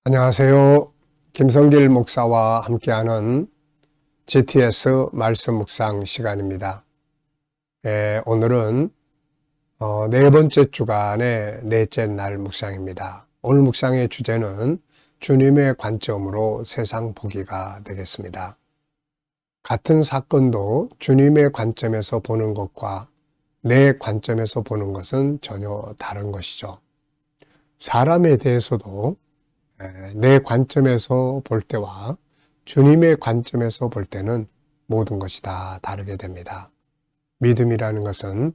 안녕하세요. 김성길 목사와 함께하는 GTS 말씀 묵상 시간입니다. 오늘은 네 번째 주간의 넷째 날 묵상입니다. 오늘 묵상의 주제는 주님의 관점으로 세상 보기가 되겠습니다. 같은 사건도 주님의 관점에서 보는 것과 내 관점에서 보는 것은 전혀 다른 것이죠. 사람에 대해서도 내 관점에서 볼 때와 주님의 관점에서 볼 때는 모든 것이 다 다르게 됩니다. 믿음이라는 것은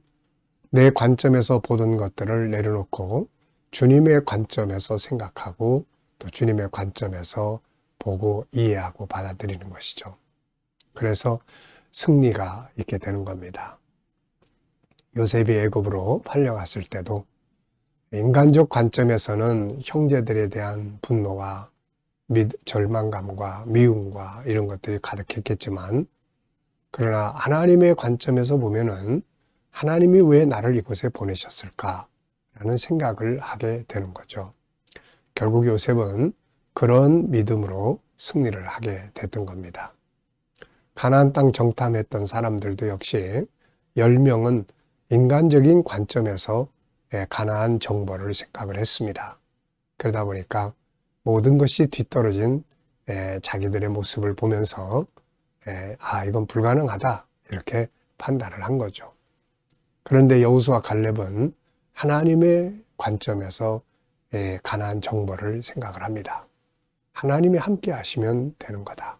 내 관점에서 보던 것들을 내려놓고 주님의 관점에서 생각하고 또 주님의 관점에서 보고 이해하고 받아들이는 것이죠. 그래서 승리가 있게 되는 겁니다. 요셉이 애굽으로 팔려갔을 때도 인간적 관점에서는 형제들에 대한 분노와 절망감과 미움과 이런 것들이 가득했겠지만, 그러나 하나님의 관점에서 보면은 하나님이 왜 나를 이곳에 보내셨을까? 라는 생각을 하게 되는 거죠. 결국 요셉은 그런 믿음으로 승리를 하게 됐던 겁니다. 가나안 땅 정탐했던 사람들도 역시 10명은 인간적인 관점에서 가나안 정보를 생각을 했습니다. 그러다 보니까 모든 것이 뒤떨어진 자기들의 모습을 보면서 이건 불가능하다 이렇게 판단을 한 거죠. 그런데 여호수아 갈렙은 하나님의 관점에서 가나안 정보를 생각을 합니다. 하나님이 함께 하시면 되는 거다.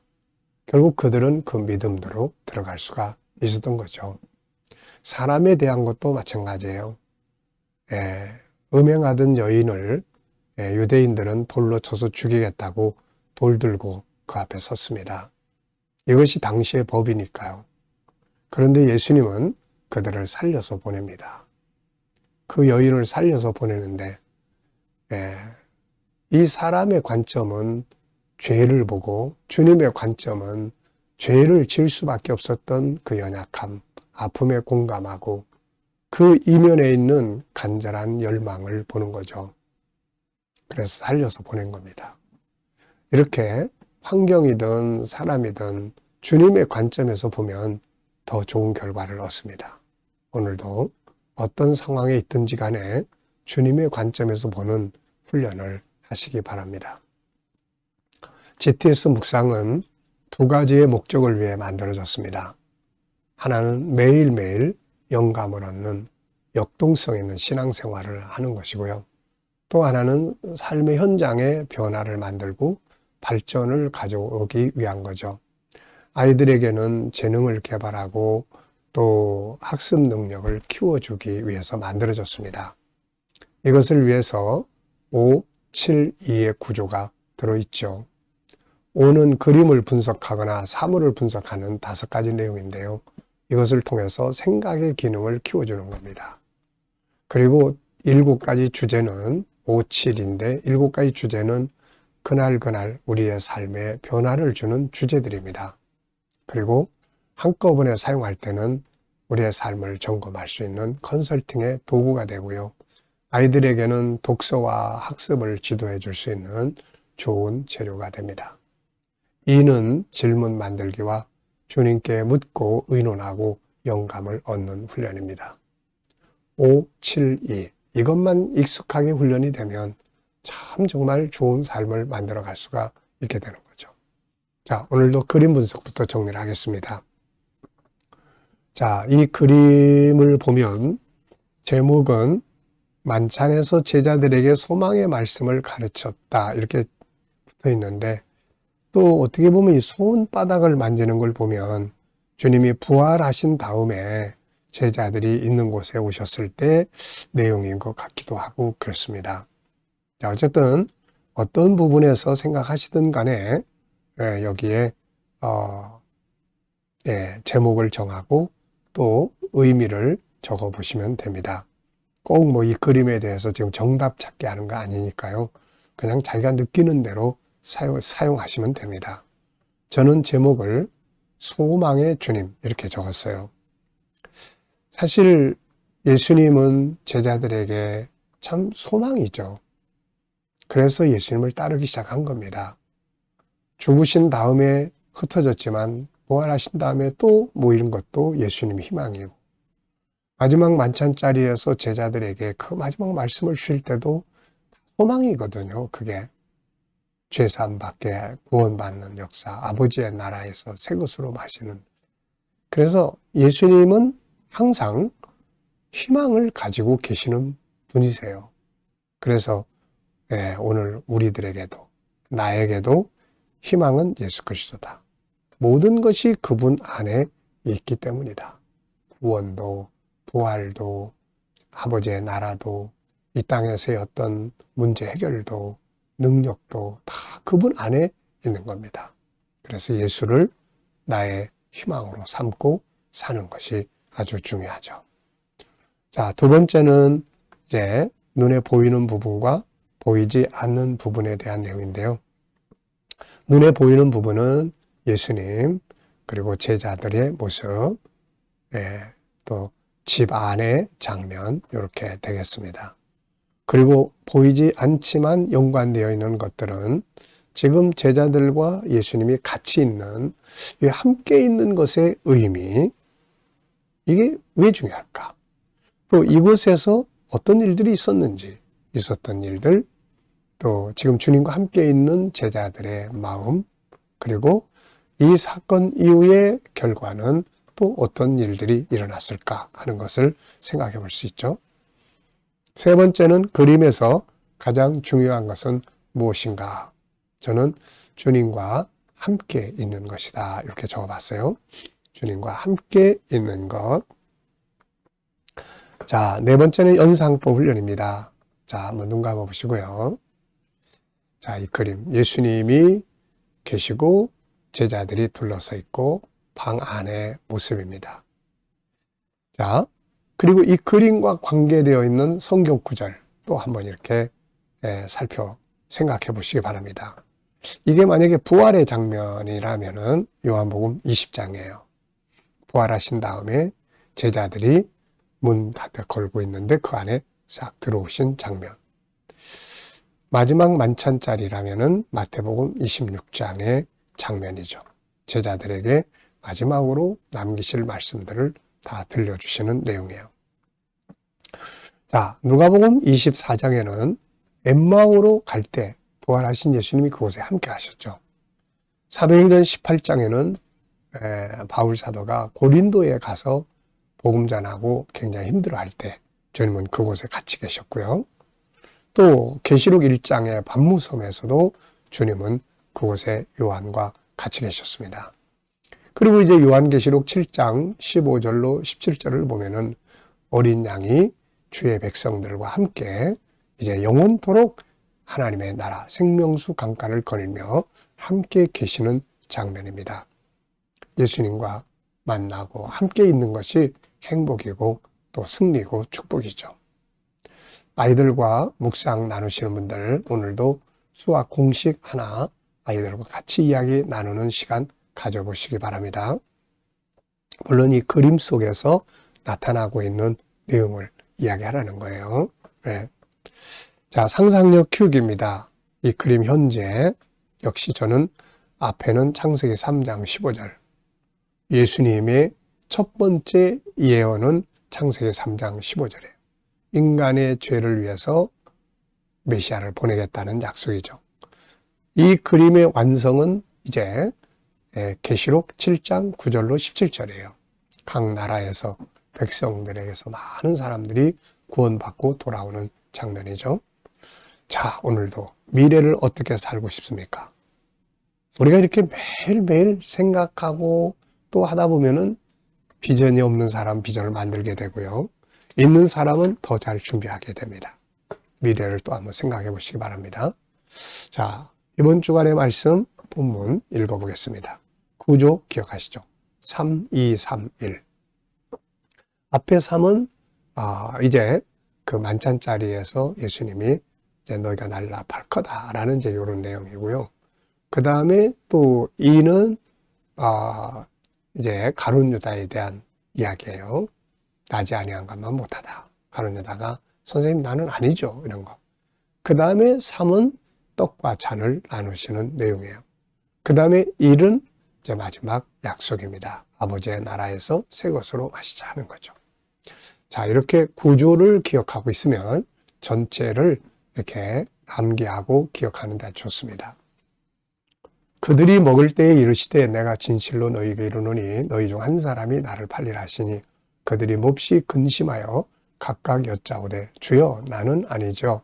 결국 그들은 그 믿음대로 들어갈 수가 있었던 거죠. 사람에 대한 것도 마찬가지예요. 음행하던 여인을 유대인들은 돌로 쳐서 죽이겠다고 돌 들고 그 앞에 섰습니다. 이것이 당시의 법이니까요. 그런데 예수님은 그들을 살려서 보냅니다. 그 여인을 살려서 보내는데 이 사람의 관점은 죄를 보고 주님의 관점은 죄를 지을 수밖에 없었던 그 연약함, 아픔에 공감하고 그 이면에 있는 간절한 열망을 보는 거죠. 그래서 살려서 보낸 겁니다. 이렇게 환경이든 사람이든 주님의 관점에서 보면 더 좋은 결과를 얻습니다. 오늘도 어떤 상황에 있든지 간에 주님의 관점에서 보는 훈련을 하시기 바랍니다. GTS 묵상은 두 가지의 목적을 위해 만들어졌습니다. 하나는 매일매일 영감을 얻는 역동성 있는 신앙생활을 하는 것이고요. 또 하나는 삶의 현장에 변화를 만들고 발전을 가져오기 위한 거죠. 아이들에게는 재능을 개발하고 또 학습 능력을 키워주기 위해서 만들어졌습니다. 이것을 위해서 5, 7, 2의 구조가 들어있죠. 5는 그림을 분석하거나 사물을 분석하는 5가지 내용인데요. 이것을 통해서 생각의 기능을 키워주는 겁니다. 그리고 7가지 주제는 5, 7인데 7가지 주제는 그날 우리의 삶에 변화를 주는 주제들입니다. 그리고 한꺼번에 사용할 때는 우리의 삶을 점검할 수 있는 컨설팅의 도구가 되고요. 아이들에게는 독서와 학습을 지도해 줄 수 있는 좋은 재료가 됩니다. 2는 질문 만들기와 주님께 묻고 의논하고 영감을 얻는 훈련입니다. 5, 7, 2 이것만 익숙하게 훈련이 되면 참 정말 좋은 삶을 만들어 갈 수가 있게 되는 거죠. 자, 오늘도 그림 분석부터 정리를 하겠습니다. 자, 이 그림을 보면 제목은 만찬에서 제자들에게 소망의 말씀을 가르쳤다 이렇게 붙어 있는데, 또 어떻게 보면 이 손바닥을 만지는 걸 보면 주님이 부활하신 다음에 제자들이 있는 곳에 오셨을 때 내용인 것 같기도 하고 그렇습니다. 자, 어쨌든 어떤 부분에서 생각하시든 간에 여기에 제목을 정하고 또 의미를 적어 보시면 됩니다. 꼭 뭐 이 그림에 대해서 지금 정답 찾기 하는 거 아니니까요. 그냥 자기가 느끼는 대로 사용하시면 됩니다. 저는 제목을 소망의 주님 이렇게 적었어요. 사실 예수님은 제자들에게 참 소망이죠. 그래서 예수님을 따르기 시작한 겁니다. 죽으신 다음에 흩어졌지만 부활하신 다음에 또 모이는 것도 예수님의 희망이고, 마지막 만찬자리에서 제자들에게 그 마지막 말씀을 주실 때도 소망이거든요. 그게 죄사함 받게 구원받는 역사, 아버지의 나라에서 새 것으로 마시는. 그래서 예수님은 항상 희망을 가지고 계시는 분이세요. 그래서 오늘 우리들에게도, 나에게도 희망은 예수 그리스도다. 모든 것이 그분 안에 있기 때문이다. 구원도, 부활도, 아버지의 나라도, 이 땅에서의 어떤 문제 해결도, 능력도 다 그분 안에 있는 겁니다. 그래서 예수를 나의 희망으로 삼고 사는 것이 아주 중요하죠. 자, 두 번째는 이제 눈에 보이는 부분과 보이지 않는 부분에 대한 내용인데요. 눈에 보이는 부분은 예수님, 그리고 제자들의 모습, 또 집 안의 장면, 이렇게 되겠습니다. 그리고 보이지 않지만 연관되어 있는 것들은 지금 제자들과 예수님이 같이 있는, 함께 있는 것의 의미, 이게 왜 중요할까? 또 이곳에서 어떤 일들이 있었던 일들, 또 지금 주님과 함께 있는 제자들의 마음, 그리고 이 사건 이후의 결과는 또 어떤 일들이 일어났을까 하는 것을 생각해 볼 수 있죠. 세 번째는 그림에서 가장 중요한 것은 무엇인가? 저는 주님과 함께 있는 것이다. 이렇게 적어봤어요. 주님과 함께 있는 것. 자, 네 번째는 연상법 훈련입니다. 자, 한번 눈 감아 보시고요. 자, 이 그림. 예수님이 계시고 제자들이 둘러서 있고 방 안의 모습입니다. 자, 그리고 이 그림과 관계되어 있는 성경 구절 또 한번 이렇게 생각해 보시기 바랍니다. 이게 만약에 부활의 장면이라면은 요한복음 20장이에요. 부활하신 다음에 제자들이 문 닫아 걸고 있는데 그 안에 싹 들어오신 장면. 마지막 만찬자리라면은 마태복음 26장의 장면이죠. 제자들에게 마지막으로 남기실 말씀들을 다 들려주시는 내용이에요. 자, 누가복음 24장에는 엠마오로 갈 때 부활하신 예수님이 그곳에 함께 하셨죠. 사도행전 18장에는 바울 사도가 고린도에 가서 복음 전하고 굉장히 힘들어할 때 주님은 그곳에 같이 계셨고요. 또 계시록 1장의 반무섬에서도 주님은 그곳에 요한과 같이 계셨습니다. 그리고 이제 요한계시록 7장 15절로 17절을 보면은 어린 양이 주의 백성들과 함께 이제 영원토록 하나님의 나라 생명수 강가를 거닐며 함께 계시는 장면입니다. 예수님과 만나고 함께 있는 것이 행복이고 또 승리고 축복이죠. 아이들과 묵상 나누시는 분들, 오늘도 수학 공식 하나 아이들과 같이 이야기 나누는 시간 가져보시기 바랍니다. 물론 이 그림 속에서 나타나고 있는 내용을 이야기하라는 거예요. 네. 자, 상상력 키우기입니다. 이 그림 현재 역시 저는 앞에는 창세기 3장 15절, 예수님의 첫 번째 예언은 창세기 3장 15절이에요. 인간의 죄를 위해서 메시아를 보내겠다는 약속이죠. 이 그림의 완성은 이제 계시록 7장 9절로 17절이에요. 각 나라에서 백성들에게서 많은 사람들이 구원받고 돌아오는 장면이죠. 자, 오늘도 미래를 어떻게 살고 싶습니까? 우리가 이렇게 매일매일 생각하고 또 하다 보면은 비전이 없는 사람 비전을 만들게 되고요. 있는 사람은 더 잘 준비하게 됩니다. 미래를 또 한번 생각해 보시기 바랍니다. 자, 이번 주간의 말씀 본문 읽어보겠습니다. 구조 기억하시죠? 3, 2, 3, 1. 앞에 3은 이제 그 만찬자리에서 예수님이 이제 너희가 나를 앞할 거다라는 이제 이런 내용이고요. 그 다음에 또 2는 이제 가룟 유다에 대한 이야기예요. 나지 아니한 것만 못하다. 가룟 유다가 선생님 나는 아니죠. 이런 거. 그 다음에 3은 떡과 잔을 나누시는 내용이에요. 그 다음에 1은 이제 마지막 약속입니다. 아버지의 나라에서 새 것으로 마시자 하는 거죠. 자, 이렇게 구조를 기억하고 있으면 전체를 이렇게 암기하고 기억하는 데 좋습니다. 그들이 먹을 때에 이르시되 내가 진실로 너희에게 이르노니 너희 중 한 사람이 나를 팔리라 하시니 그들이 몹시 근심하여 각각 여짜오되 주여 나는 아니죠.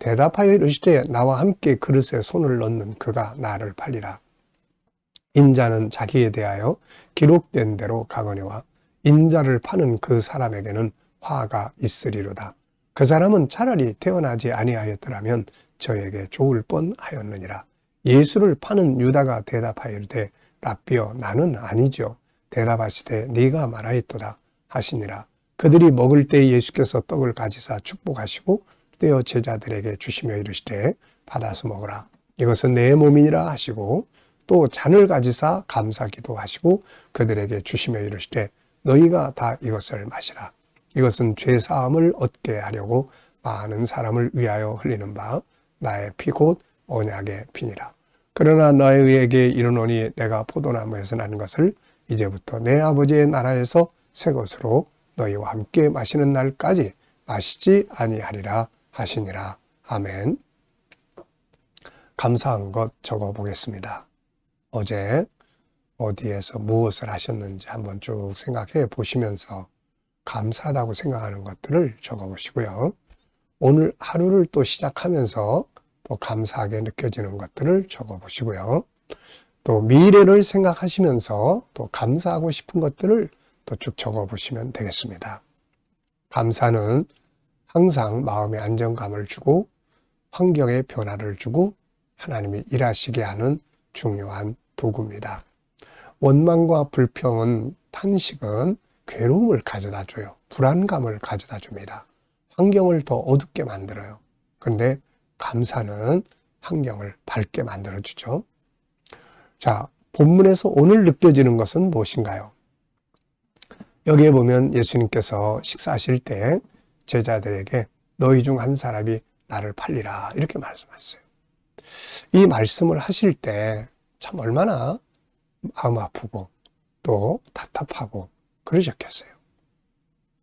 대답하여 이르시되 나와 함께 그릇에 손을 넣는 그가 나를 팔리라. 인자는 자기에 대하여 기록된 대로 가거니와 인자를 파는 그 사람에게는 화가 있으리로다. 그 사람은 차라리 태어나지 아니하였더라면 저에게 좋을 뻔하였느니라. 예수를 파는 유다가 대답하여 이르되 랍비여 나는 아니죠. 대답하시되 네가 말하였도다 하시니라. 그들이 먹을 때 예수께서 떡을 가지사 축복하시고 떼어 제자들에게 주시며 이르시되 받아서 먹으라. 이것은 내 몸이니라 하시고 또 잔을 가지사 감사기도 하시고 그들에게 주시며 이르시되 너희가 다 이것을 마시라. 이것은 죄사함을 얻게 하려고 많은 사람을 위하여 흘리는 바 나의 피 곧 언약의 피니라. 그러나 너희에게 이르노니 내가 포도나무에서 난 것을 이제부터 내 아버지의 나라에서 새 것으로 너희와 함께 마시는 날까지 마시지 아니하리라 하시니라. 아멘. 감사한 것 적어보겠습니다. 어제 어디에서 무엇을 하셨는지 한번 쭉 생각해 보시면서 감사하다고 생각하는 것들을 적어보시고요. 오늘 하루를 또 시작하면서 또 감사하게 느껴지는 것들을 적어보시고요. 또 미래를 생각하시면서 또 감사하고 싶은 것들을 또 쭉 적어보시면 되겠습니다. 감사는 항상 마음의 안정감을 주고 환경에 변화를 주고 하나님이 일하시게 하는 중요한 도구입니다. 원망과 불평은, 탄식은 괴로움을 가져다 줘요. 불안감을 가져다 줍니다. 환경을 더 어둡게 만들어요. 그런데 감사는 환경을 밝게 만들어주죠. 자, 본문에서 오늘 느껴지는 것은 무엇인가요? 여기에 보면 예수님께서 식사하실 때 제자들에게 너희 중 한 사람이 나를 팔리라 이렇게 말씀하셨어요. 이 말씀을 하실 때 참 얼마나 마음 아프고 또 답답하고 그러셨겠어요.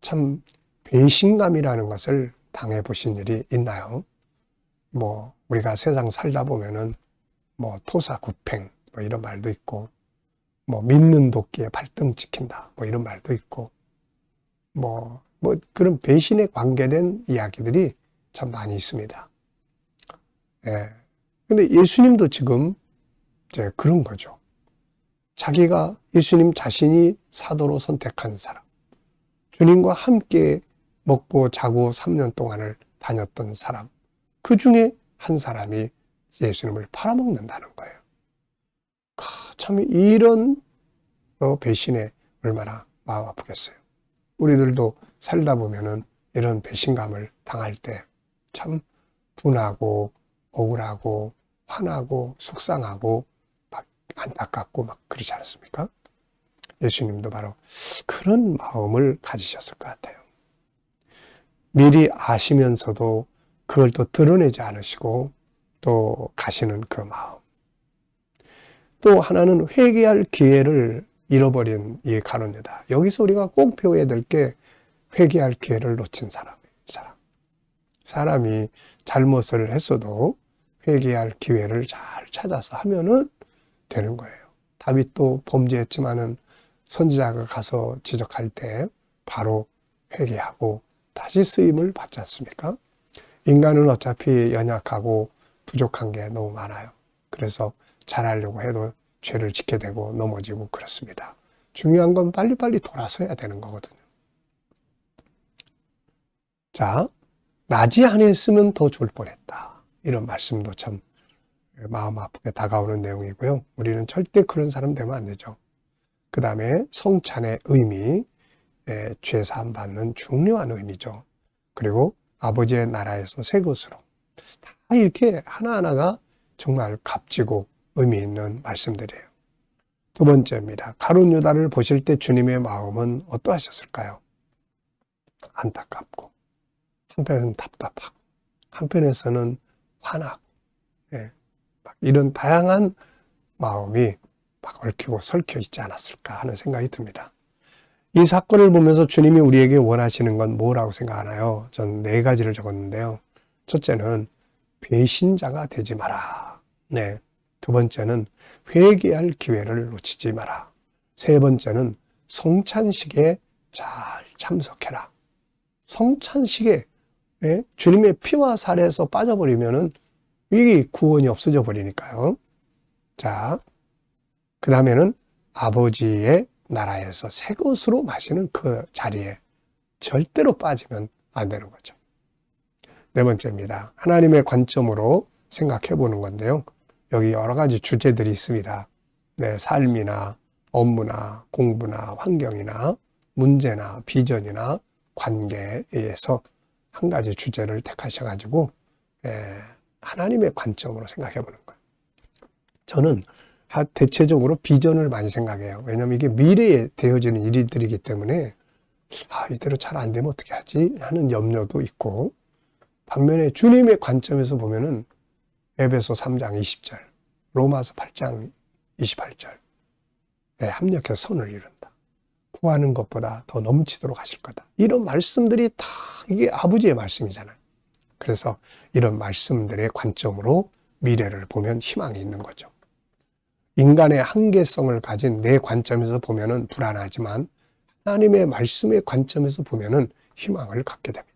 참 배신감이라는 것을 당해보신 일이 있나요? 우리가 세상 살다 보면은 토사구팽 이런 말도 있고 믿는 도끼에 발등 찍힌다 이런 말도 있고 그런 배신에 관계된 이야기들이 참 많이 있습니다. 예. 근데 예수님도 지금 이제 그런 거죠. 자기가 예수님 자신이 사도로 선택한 사람, 주님과 함께 먹고 자고 3년 동안을 다녔던 사람, 그 중에 한 사람이 예수님을 팔아먹는다는 거예요. 참 이런 배신에 얼마나 마음 아프겠어요. 우리들도 살다 보면은 이런 배신감을 당할 때 참 분하고 억울하고 화나고 속상하고 막 안타깝고 막 그러지 않습니까? 예수님도 바로 그런 마음을 가지셨을 것 같아요. 미리 아시면서도 그걸 또 드러내지 않으시고 또 가시는 그 마음. 또 하나는 회개할 기회를 잃어버린 이 가룟 유다. 여기서 우리가 꼭 배워야 될 게 회개할 기회를 놓친 사람이에요. 사람이 잘못을 했어도 회개할 기회를 잘 찾아서 하면은 되는 거예요. 다윗도 범죄했지만은 선지자가 가서 지적할 때 바로 회개하고 다시 쓰임을 받지 않습니까? 인간은 어차피 연약하고 부족한 게 너무 많아요. 그래서 잘하려고 해도 죄를 짓게 되고 넘어지고 그렇습니다. 중요한 건 빨리빨리 돌아서야 되는 거거든요. 자, 나지 아니했으면 더 좋을 뻔했다. 이런 말씀도 참 마음 아프게 다가오는 내용이고요. 우리는 절대 그런 사람 되면 안 되죠. 그 다음에 성찬의 의미, 죄사함 받는 중요한 의미죠. 그리고 아버지의 나라에서 새 것으로 다 이렇게 하나하나가 정말 값지고 의미 있는 말씀들이에요. 두 번째입니다. 가룟 유다를 보실 때 주님의 마음은 어떠하셨을까요? 안타깝고 한편은 답답하고 한편에서는 환악, 막 이런 다양한 마음이 막 얽히고 설켜 있지 않았을까 하는 생각이 듭니다. 이 사건을 보면서 주님이 우리에게 원하시는 건 뭐라고 생각하나요? 전 4가지를 적었는데요. 첫째는 배신자가 되지 마라. 네. 두 번째는 회개할 기회를 놓치지 마라. 세 번째는 성찬식에 잘 참석해라. 성찬식에 주님의 피와 살에서 빠져버리면은 이 구원이 없어져 버리니까요. 자, 그 다음에는 아버지의 나라에서 새 것으로 마시는 그 자리에 절대로 빠지면 안 되는 거죠. 네 번째입니다. 하나님의 관점으로 생각해 보는 건데요. 여기 여러 가지 주제들이 있습니다. 내 삶이나 업무나 공부나 환경이나 문제나 비전이나 관계에 의해서 한 가지 주제를 택하셔가지고 하나님의 관점으로 생각해 보는 거예요. 저는 대체적으로 비전을 많이 생각해요. 왜냐하면 이게 미래에 되어지는 일들이기 때문에 이대로 잘 안 되면 어떻게 하지? 하는 염려도 있고, 반면에 주님의 관점에서 보면은 에베소 3장 20절, 로마서 8장 28절 합력해서 선을 이룬다. 구하는 것보다 더 넘치도록 하실 거다. 이런 말씀들이 다 이게 아버지의 말씀이잖아요. 그래서 이런 말씀들의 관점으로 미래를 보면 희망이 있는 거죠. 인간의 한계성을 가진 내 관점에서 보면은 불안하지만 하나님의 말씀의 관점에서 보면은 희망을 갖게 됩니다.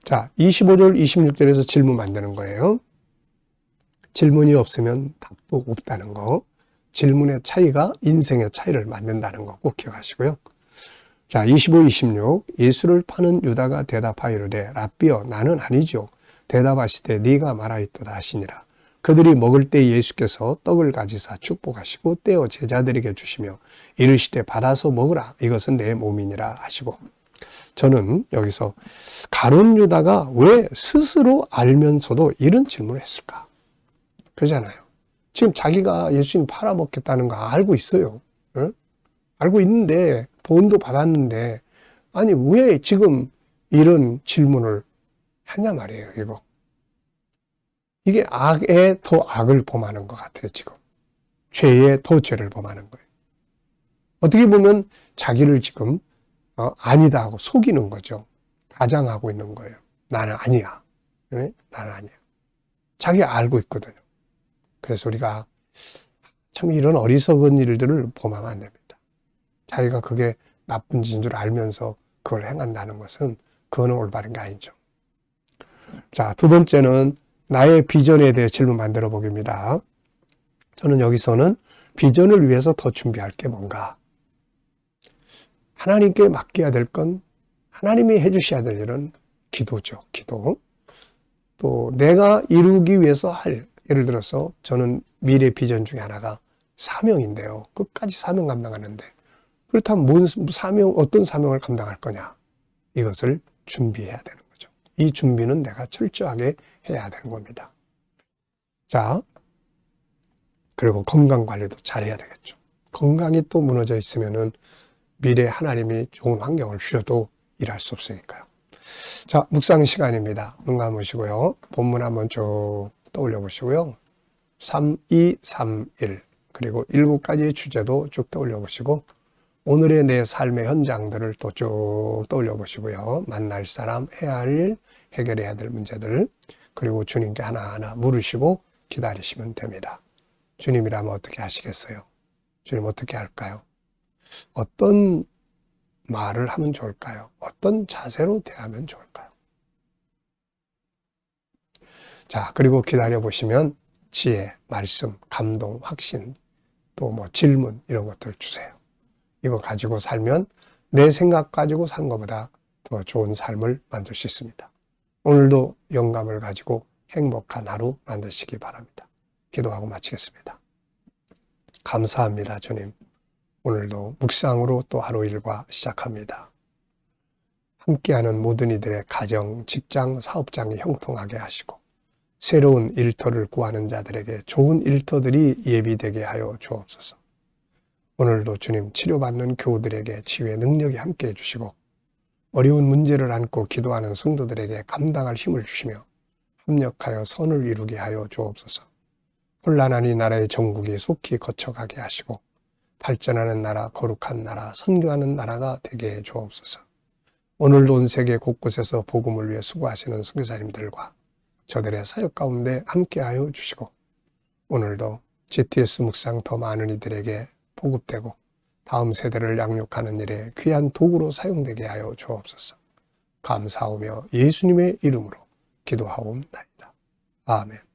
자, 25절, 26절에서 질문 만드는 거예요. 질문이 없으면 답도 없다는 거. 질문의 차이가 인생의 차이를 만든다는 거 꼭 기억하시고요. 자, 25, 26. 예수를 파는 유다가 대답하이르되 라삐여 나는 아니죠. 대답하시되 네가 말하였도다 하시니라. 그들이 먹을 때 예수께서 떡을 가지사 축복하시고 떼어 제자들에게 주시며 이르시되 받아서 먹으라 이것은 내 몸이니라 하시고, 저는 여기서 가룟 유다가 왜 스스로 알면서도 이런 질문을 했을까? 그러잖아요. 지금 자기가 예수님 팔아먹겠다는 거 알고 있어요. 응? 알고 있는데 돈도 받았는데 아니 왜 지금 이런 질문을 하냐 말이에요. 이게 악에 더 악을 범하는 것 같아요. 지금 죄에 더 죄를 범하는 거예요. 어떻게 보면 자기를 지금 아니다 하고 속이는 거죠. 가장하고 있는 거예요. 나는 아니야. 네? 나는 아니야. 자기가 알고 있거든요. 그래서 우리가 참 이런 어리석은 일들을 범하면 안 됩니다. 자기가 그게 나쁜 짓인 줄 알면서 그걸 행한다는 것은 그거는 올바른 게 아니죠. 자, 두 번째는 나의 비전에 대해 질문 만들어 보기입니다. 저는 여기서는 비전을 위해서 더 준비할 게 뭔가? 하나님께 맡겨야 될 건 하나님이 해주셔야 될 일은 기도죠. 기도. 또 내가 이루기 위해서 예를 들어서 저는 미래 비전 중에 하나가 사명인데요. 끝까지 사명 감당하는데 그렇다면 어떤 사명을 감당할 거냐? 이것을 준비해야 되는 거죠. 이 준비는 내가 철저하게 해야 되는 겁니다. 자, 그리고 건강 관리도 잘해야 되겠죠. 건강이 또 무너져 있으면은 미래에 하나님이 좋은 환경을 주셔도 일할 수 없으니까요. 자, 묵상 시간입니다. 눈 감으시고요. 본문 한번 쭉 떠올려 보시고요. 3, 2, 3, 1 그리고 7가지의 주제도 쭉 떠올려 보시고 오늘의 내 삶의 현장들을 또 쭉 떠올려 보시고요. 만날 사람, 해야 할 일, 해결해야 될 문제들 그리고 주님께 하나하나 물으시고 기다리시면 됩니다. 주님이라면 어떻게 하시겠어요? 주님 어떻게 할까요? 어떤 말을 하면 좋을까요? 어떤 자세로 대하면 좋을까요? 자, 그리고 기다려보시면 지혜, 말씀, 감동, 확신, 또 질문 이런 것들 주세요. 이거 가지고 살면 내 생각 가지고 사는 것보다 더 좋은 삶을 만들 수 있습니다. 오늘도 영감을 가지고 행복한 하루 만드시기 바랍니다. 기도하고 마치겠습니다. 감사합니다, 주님. 오늘도 묵상으로 또 하루 일과 시작합니다. 함께하는 모든 이들의 가정, 직장, 사업장이 형통하게 하시고 새로운 일터를 구하는 자들에게 좋은 일터들이 예비되게 하여 주옵소서. 오늘도 주님 치료받는 교우들에게 치유의 능력이 함께해 주시고 어려운 문제를 안고 기도하는 성도들에게 감당할 힘을 주시며 협력하여 선을 이루게 하여 주옵소서. 혼란한 이 나라의 정국이 속히 거쳐가게 하시고 발전하는 나라, 거룩한 나라, 선교하는 나라가 되게 해 주옵소서. 오늘도 온 세계 곳곳에서 복음을 위해 수고하시는 선교사님들과 저들의 사역 가운데 함께하여 주시고 오늘도 GTS 묵상 더 많은 이들에게 보급되고 다음 세대를 양육하는 일에 귀한 도구로 사용되게 하여 주옵소서. 감사하며 예수님의 이름으로 기도하옵나이다. 아멘.